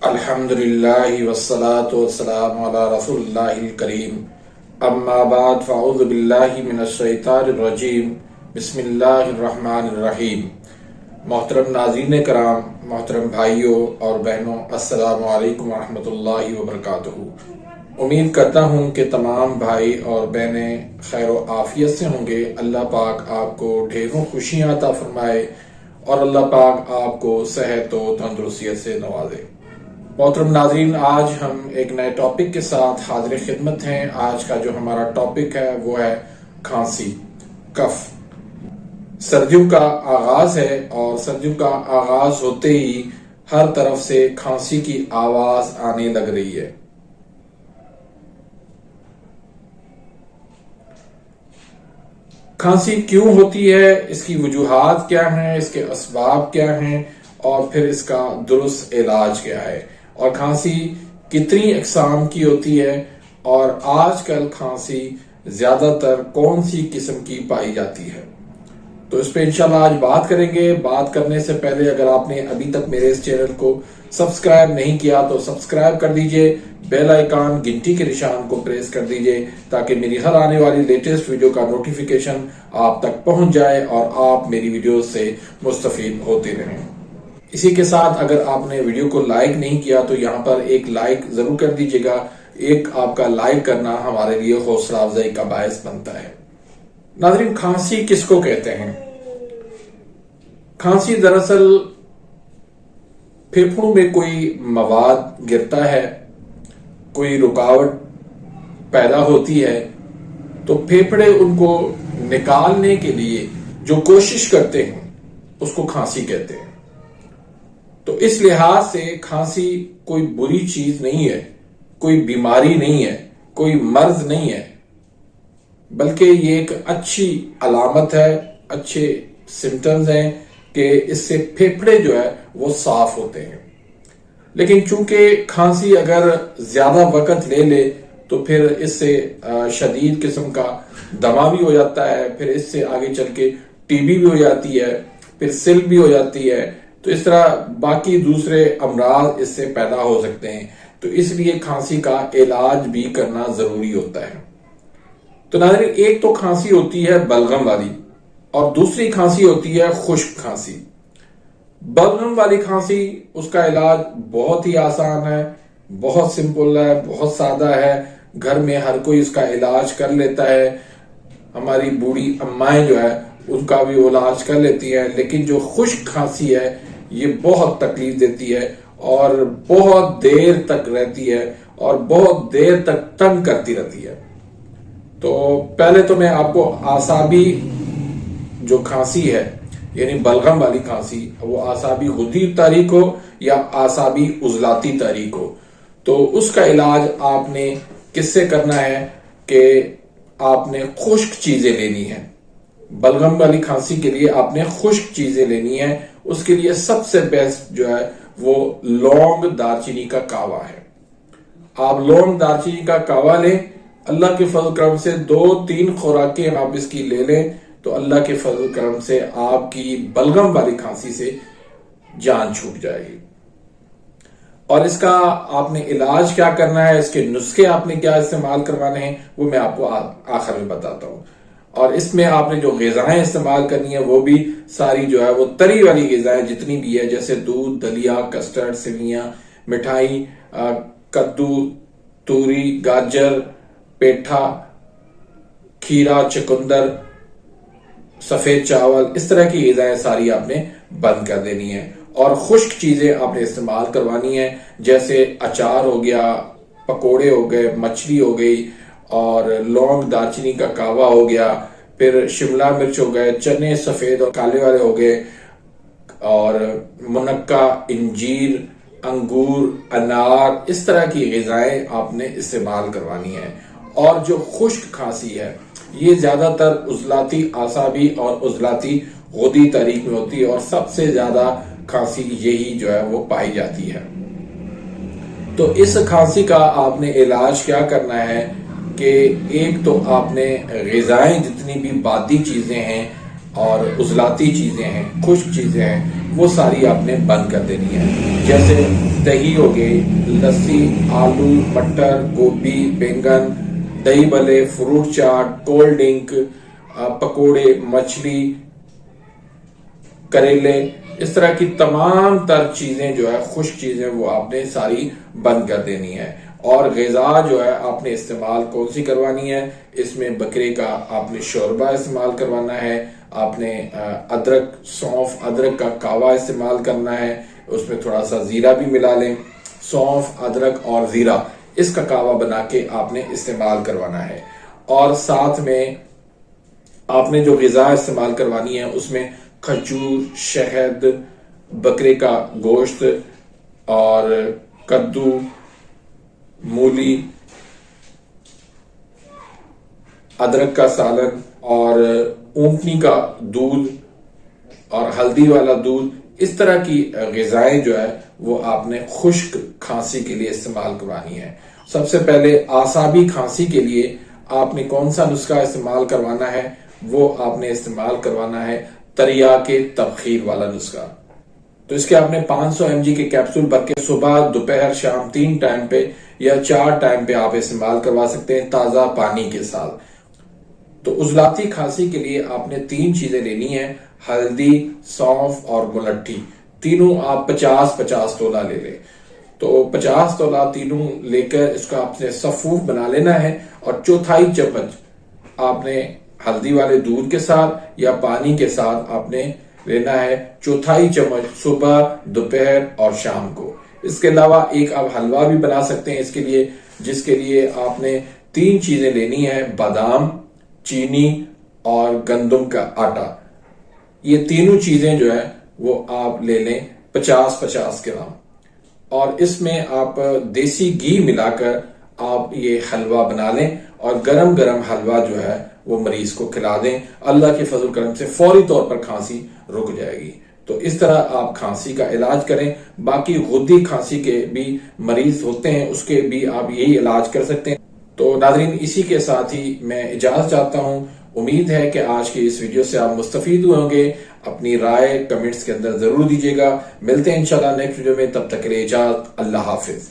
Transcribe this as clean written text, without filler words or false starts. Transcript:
अल्हम्दुलिल्लाहि वस्सलातु वस्सलामु अला रसूलिल्लाहिल करीम अम्मा बाद फ़अऊज़ु बिल्लाहि मिनश शैतानिर रजीम बिस्मिल्लाहिर रहमानिर रहीम। मोहतरम नाज़रीन कराम, मोहतरम भाइयों और बहनों, अस्सलामु अलैकुम वरहमतुल्लाहि वबरकातुहू। उम्मीद करता हूँ कि तमाम भाई और बहनें खैर व आफियत से होंगे। अल्लाह पाक आपको ढेरों खुशियाँ अता फरमाए और अल्लाह पाक आपको सेहत व तंदुरुस्तियत से नवाजे। मोहतरम नाज़रीन, आज हम एक नए टॉपिक के साथ हाजिर खिदमत हैं। आज का जो हमारा टॉपिक है वो है खांसी, कफ। सर्दियों का आगाज है और सर्दियों का आगाज होते ही हर तरफ से खांसी की आवाज आने लग रही है। खांसी क्यों होती है, इसकी वजूहात क्या हैं, इसके असबाब क्या हैं और फिर इसका दुरुस्त इलाज क्या है, और खांसी कितनी अकसाम की होती है और आजकल खांसी ज्यादातर कौन सी किस्म की पाई जाती है, तो इस पे इंशाल्लाह आज बात करेंगे। बात करने से पहले अगर आपने अभी तक मेरे इस चैनल को सब्सक्राइब नहीं किया तो सब्सक्राइब कर दीजिए, बेल आइकन घंटी के निशान को प्रेस कर दीजिए ताकि मेरी हर आने वाली लेटेस्ट वीडियो का नोटिफिकेशन आप तक पहुंच जाए और आप मेरी वीडियो से मुस्तफीद होते रहें। इसी के साथ अगर आपने वीडियो को लाइक नहीं किया तो यहाँ पर एक लाइक जरूर कर दीजिएगा। एक आपका लाइक करना हमारे लिए हौसला अफजाई का बायस बनता है। नाज़रीन, खांसी किसको कहते हैं? खांसी दरअसल फेफड़ों में कोई मवाद गिरता है, कोई रुकावट पैदा होती है तो फेफड़े उनको निकालने के लिए जो कोशिश करते हैं उसको खांसी कहते हैं। तो इस लिहाज से खांसी कोई बुरी चीज नहीं है, कोई बीमारी नहीं है, कोई मर्ज नहीं है, बल्कि ये एक अच्छी अलामत है, अच्छे सिम्टम्स हैं कि इससे फेफड़े जो है वो साफ होते हैं। लेकिन चूंकि खांसी अगर ज्यादा वक्त ले ले तो फिर इससे शदीद किस्म का दमा भी हो जाता है, फिर इससे आगे चल के टीबी भी हो जाती है, फिर सिल भी हो जाती है, तो इस तरह बाकी दूसरे अमराज इससे पैदा हो सकते हैं। तो इसलिए खांसी का इलाज भी करना जरूरी होता है। तो नाज़रीन, एक तो खांसी होती है बलगम वाली और दूसरी खांसी होती है खुश्क खांसी। बलगम वाली खांसी, उसका इलाज बहुत ही आसान है, बहुत सिंपल है, बहुत सादा है, घर में हर कोई इसका इलाज कर लेता है। हमारी बूढ़ी अम्माएं जो है उनका भी वो इलाज कर लेती है। लेकिन जो खुश्क खांसी है ये बहुत तकलीफ देती है और बहुत देर तक रहती है और बहुत देर तक तंग करती रहती है। तो पहले तो मैं आपको आसाबी जो खांसी है यानी बलगम वाली खांसी, वो आसाबी गुदी तारीख हो या आसाबी उजलाती तारीख हो, तो उसका इलाज आपने किससे करना है कि आपने खुश्क चीजें लेनी है। बलगम वाली खांसी के लिए आपने खुश्क चीजें लेनी है। उसके लिए सबसे बेस्ट जो है वो लौंग दालचीनी का कावा है। आप लौंग दालचीनी का कावा लें, अल्लाह के फजल करम से 2-3 खुराकें आप इसकी ले लें तो अल्लाह के फजल करम से आपकी बलगम वाली खांसी से जान छूट जाएगी। और इसका आपने इलाज क्या करना है, इसके नुस्खे आपने क्या इस्तेमाल करवाने हैं, वो मैं आपको आखिर में बताता हूं। और इसमें आपने जो ग़िज़ाएं इस्तेमाल करनी है वो भी सारी जो है वो तरी वाली ग़िज़ाएं जितनी भी है, जैसे दूध, दलिया, कस्टर्ड, सेवियां, मिठाई, कद्दू, तूरी, गाजर, पेठा, खीरा, चुकंदर, सफेद चावल, इस तरह की ग़िज़ाएं सारी आपने बंद कर देनी है। और खुश्क चीजें आपने इस्तेमाल करवानी है, जैसे अचार हो गया, पकोड़े हो गए, मछली हो गई और लौंग दालचीनी का कावा हो गया, फिर शिमला मिर्च हो गए, चने सफेद और काले वाले हो गए, और मुनक्का, इंजीर, अंगूर, अनार, इस तरह की ग़िज़ाएं आपने इस्तेमाल करवानी है। और जो खुश्क खांसी है ये ज्यादातर उजलाती आसाबी और उजलाती गुदी तारीख में होती है और सबसे ज्यादा खांसी यही जो है वो पाई जाती है। तो इस खांसी का आपने इलाज क्या करना है कि एक तो आपने ग़िज़ाएं जितनी भी बादी चीजें हैं और उजलाती चीजें हैं, खुश्क चीजें हैं, वो सारी आपने बंद कर देनी है। जैसे दही हो गई, लस्सी, आलू, मटर, गोभी, बैंगन, दही भल्ले, फ्रूट चाट, कोल्ड ड्रिंक, पकोड़े, मछली, करेले, इस तरह की तमाम तर चीजें जो है खुश्क चीजें वो आपने सारी बंद कर देनी है। और ग़िज़ा जो है आपने इस्तेमाल कौन सी करवानी है, इसमें बकरे का आपने शोरबा इस्तेमाल करवाना है, आपने अदरक, सौंफ, अदरक का कावा इस्तेमाल करना है, उसमें थोड़ा सा जीरा भी मिला लें। सौंफ, अदरक और जीरा इसका कावा बना के आपने इस्तेमाल करवाना है। और साथ में आपने जो ग़िज़ा इस्तेमाल करवानी है उसमें खजूर, शहद, बकरे का गोश्त और कद्दू, मूली, अदरक का सालन और ऊंटनी का दूध और हल्दी वाला दूध, इस तरह की ग़िज़ाएं जो है वो आपने खुश्क खांसी के लिए इस्तेमाल करवानी है। सबसे पहले आसाबी खांसी के लिए आपने कौन सा नुस्खा इस्तेमाल करवाना है, वो आपने इस्तेमाल करवाना है तरिया के तबखीर वाला नुस्खा। तो इसके आपने 500 mg के कैप्सूल भर के सुबह, दोपहर, शाम 3 टाइम पे या 4 टाइम पे आप इस्तेमाल करवा सकते हैं ताजा पानी के साथ। तो उजलाती खांसी के लिए आपने 3 चीजें लेनी है, हल्दी, सौंफ और मुलट्ठी। तीनों आप 50-50 तोला ले लें। तो 50 तोला तीनों लेकर इसका आपने सफूफ बना लेना है और चौथाई चम्मच आपने हल्दी वाले दूध के साथ या पानी के साथ आपने लेना है, चौथाई चम्मच सुबह, दोपहर और शाम को। इसके अलावा एक आप हलवा भी बना सकते हैं इसके लिए, जिसके लिए आपने 3 चीजें लेनी है, बादाम, चीनी और गंदम का आटा। ये तीनों चीजें जो है वो आप ले लें 50-50 ग्राम और इसमें आप देसी घी मिलाकर आप ये हलवा बना लें और गरम गरम हलवा जो है वो मरीज को खिला दें। अल्लाह के फजल करम से फौरी तौर पर खांसी रुक जाएगी। तो इस तरह आप खांसी का इलाज करें। बाकी गुद्दी खांसी के भी मरीज होते हैं, उसके भी आप यही इलाज कर सकते हैं। तो नाज़रीन, इसी के साथ ही मैं इजाजत चाहता हूं। उम्मीद है कि आज की इस वीडियो से आप मुस्तफीद हुए होंगे। अपनी राय कमेंट्स के अंदर जरूर दीजिएगा। मिलते हैं इंशाल्लाह नेक्स्ट वीडियो में, तब तक के लिए इजाजत। अल्लाह हाफिज।